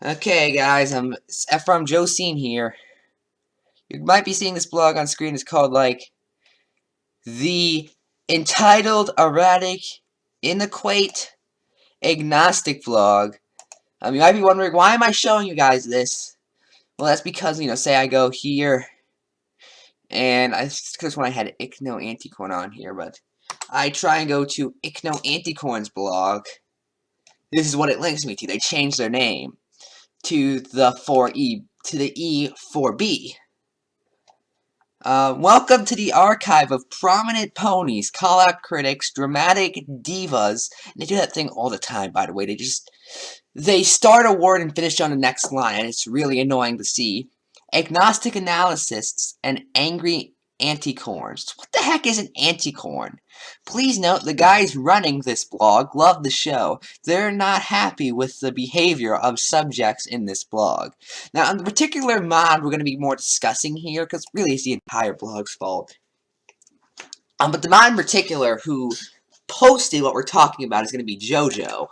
Okay, guys, I'm Ephrom Josine here. You might be seeing this blog on screen. It's called, the entitled Erratic Equine Agnostic Vlog. You might be wondering, why am I showing you guys this? Well, that's because, say I go here, and because when I had Ichno Anticorn on here, but I try and go to Ichno Anticorns blog. This is what it links me to. They changed their name to the E4B. Welcome to the archive of prominent ponies, call-out critics, dramatic divas. And they do that thing all the time, by the way. They start a word and finish on the next line, and it's really annoying to see. Agnostic analysts and angry anticorns. What the heck is an anticorn? Please note, the guys running this blog love the show. They're not happy with the behavior of subjects in this blog. Now, on the particular mod we're going to be more discussing here, because really it's the entire blog's fault. But the mod in particular who posted what we're talking about is going to be JoJo.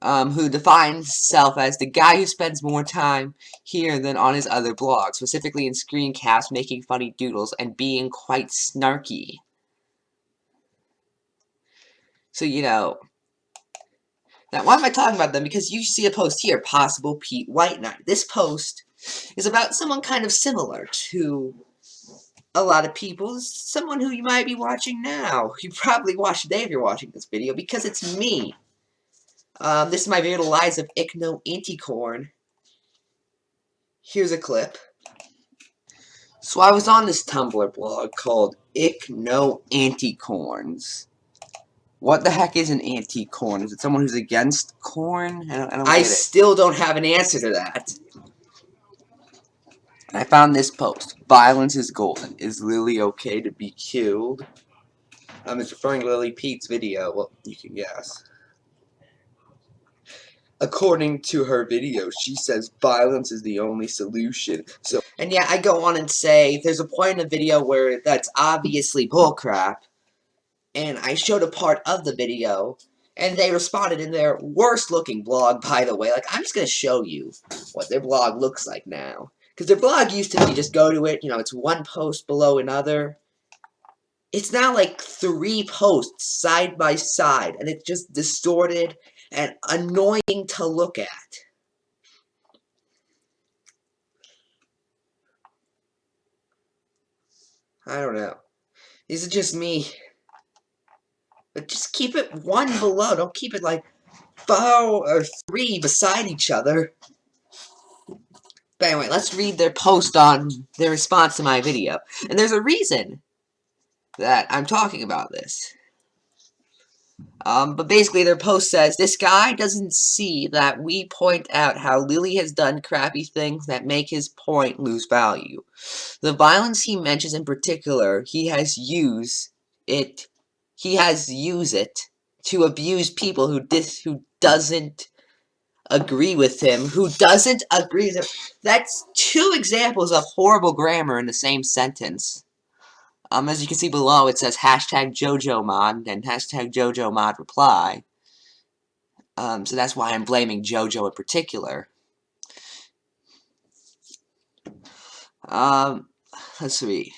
Who defines himself as the guy who spends more time here than on his other blogs, specifically in screencasts, making funny doodles, and being quite snarky. So, now why am I talking about them? Because you see a post here, Possible Pete White Knight. This post is about someone kind of similar to a lot of people, someone who you might be watching now. You probably watched today if you're watching this video, because it's me. This is my video, The Lies of Ichno Anticorn. Here's a clip. So I was on this Tumblr blog called Ichno Anticorns. What the heck is an anti-corn? Is it someone who's against corn? I still don't have an answer to that. I found this post. Violence is golden. Is Lily okay to be killed? It's referring to Lily Pete's video. Well, you can guess. According to her video, she says violence is the only solution. So, and yeah, I go on and say there's a point in the video where that's obviously bullcrap, and I showed a part of the video, and they responded in their worst-looking blog, by the way. I'm just gonna show you what their blog looks like now, because their blog used to be just go to it, it's one post below another. It's now 3 posts side by side, and it's just distorted and annoying to look at. I don't know. Is it just me? But just keep it one below. Don't keep it 4 or 3 beside each other. But anyway, let's read their post on their response to my video. And there's a reason that I'm talking about this. But basically their post says, this guy doesn't see that we point out how Lily has done crappy things that make his point lose value. The violence he mentions in particular, he has used it to abuse people who doesn't agree with him, That's 2 examples of horrible grammar in the same sentence. As you can see below, it says hashtag JoJoMod and hashtag JoJoMod reply. So that's why I'm blaming JoJo in particular. Let's read.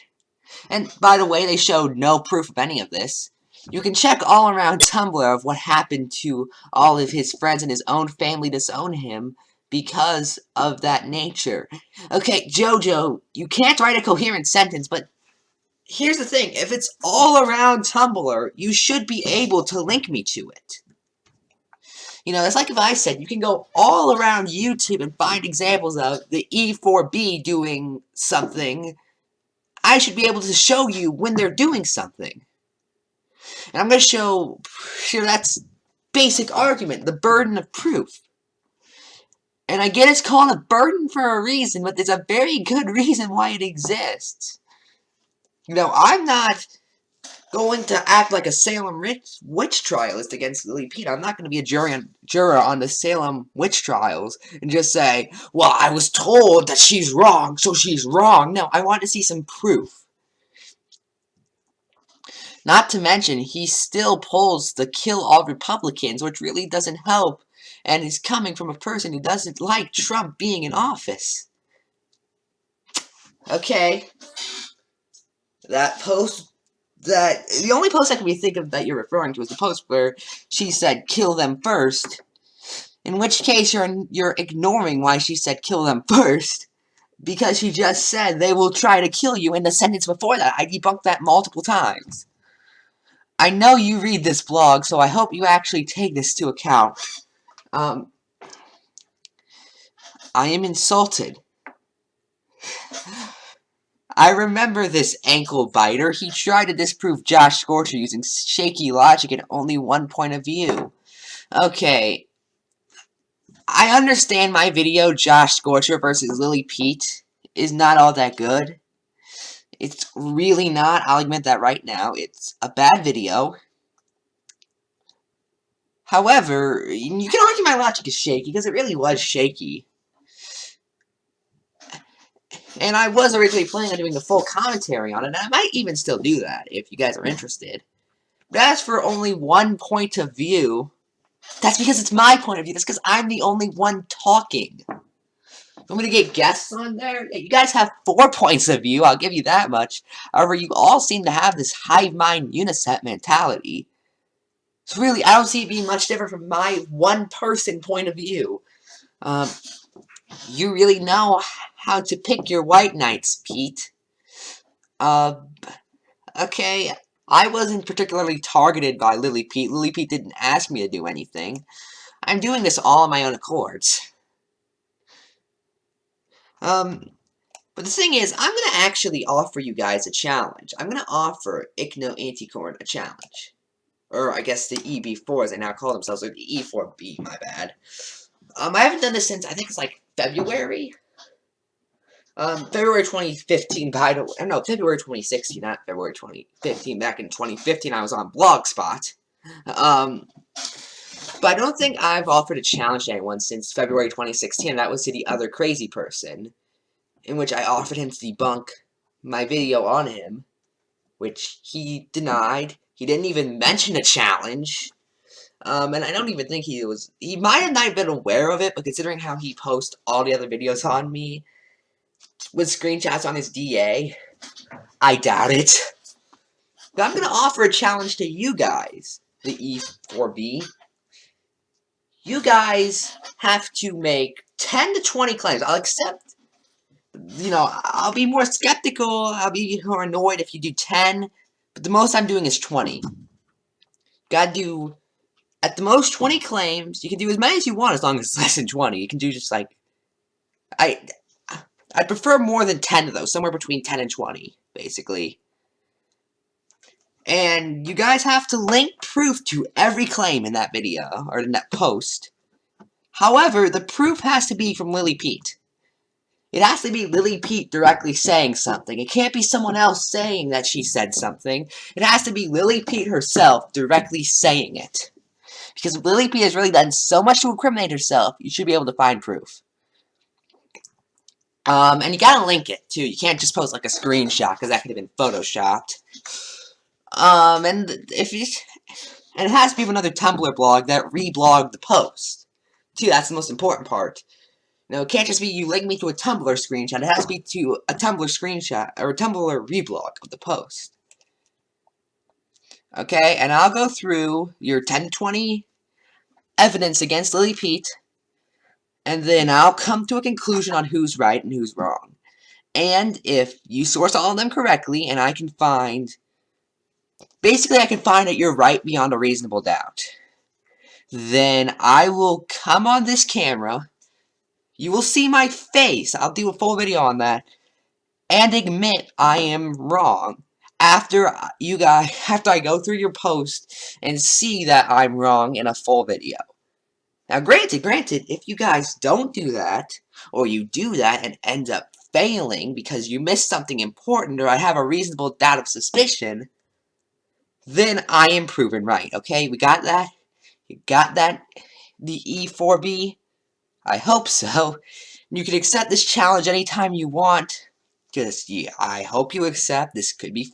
And by the way, they showed no proof of any of this. You can check all around Tumblr of what happened to all of his friends and his own family disown him because of that nature. Okay, JoJo, you can't write a coherent sentence, but here's the thing. If it's all around Tumblr, you should be able to link me to it. It's like if I said, you can go all around YouTube and find examples of the E4B doing something. I should be able to show you when they're doing something. And I'm going to show that's basic argument, the burden of proof. And I get it's called a burden for a reason, but there's a very good reason why it exists. I'm not going to act like a Salem witch trialist against Lily Pete. I'm not going to be a juror on the Salem witch trials and just say, well, I was told that she's wrong, so she's wrong. No, I want to see some proof. Not to mention, he still pulls the kill all Republicans, which really doesn't help and is coming from a person who doesn't like Trump being in office. Okay, that post, the only post I can think of that you're referring to is the post where she said kill them first, in which case you're ignoring why she said kill them first, because she just said they will try to kill you in the sentence before that. I debunked that multiple times. I know you read this blog, so I hope you actually take this to account. I am insulted. I remember this ankle biter. He tried to disprove Josh Scorcher using shaky logic and only one point of view. Okay. I understand my video, Josh Scorcher versus Lily Pete, is not all that good. It's really not. I'll admit that right now. It's a bad video. However, you can argue my logic is shaky, because it really was shaky. And I was originally planning on doing a full commentary on it, and I might even still do that, if you guys are interested. But as for only one point of view, that's because it's my point of view. That's because I'm the only one talking. I'm going to get guests on there. You guys have 4 points of view, I'll give you that much. However, you all seem to have this hive mind uniset mentality. So really, I don't see it being much different from my one-person point of view. You really know how to pick your white knights, Pete. Okay, I wasn't particularly targeted by Lily Pete. Lily Pete didn't ask me to do anything. I'm doing this all on my own accords. But the thing is, I'm going to actually offer you guys a challenge. I'm going to offer Ichno Anticorn a challenge. Or, I guess the EB4, as they now call themselves, or the E4B, my bad. I haven't done this since, I think it's like February? February 2015, by the way. No, February 2016, not February 2015. Back in 2015, I was on Blogspot. But I don't think I've offered a challenge to anyone since February 2016. That was to the other crazy person, in which I offered him to debunk my video on him, which he denied. He didn't even mention a challenge. And I don't even think he might have not been aware of it, but considering how he posts all the other videos on me, with screenshots on his DA, I doubt it. But I'm going to offer a challenge to you guys, the E4B. You guys have to make 10 to 20 claims. I'll accept, I'll be more skeptical, I'll be more annoyed if you do 10, but the most I'm doing is 20. Gotta do, at the most, 20 claims. You can do as many as you want as long as it's less than 20. You can do just like, I'd prefer more than 10 of those, somewhere between 10 and 20, basically. And you guys have to link proof to every claim in that video, or in that post. However, the proof has to be from Lily Pete. It has to be Lily Pete directly saying something. It can't be someone else saying that she said something. It has to be Lily Pete herself directly saying it. Because Lily Pete has really done so much to incriminate herself, you should be able to find proof. And you gotta link it, too. You can't just post, like, a screenshot, because that could have been photoshopped. And it has to be another Tumblr blog that reblogged the post. Too, that's the most important part. No, it can't just be you link me to a Tumblr screenshot. It has to be to a Tumblr screenshot, or a Tumblr reblog of the post. Okay, and I'll go through your 10 to 20 evidence against Lily Pete, and then I'll come to a conclusion on who's right and who's wrong. And if you source all of them correctly, and I can find... Basically, I can find that you're right beyond a reasonable doubt. Then I will come on this camera. You will see my face. I'll do a full video on that. And admit I am wrong. After I go through your post and see that I'm wrong in a full video. Now, granted, if you guys don't do that, or you do that and end up failing because you missed something important, or I have a reasonable doubt of suspicion, then I am proven right, okay? We got that? You got that, the E4B? I hope so. You can accept this challenge anytime you want. I hope you accept. This could be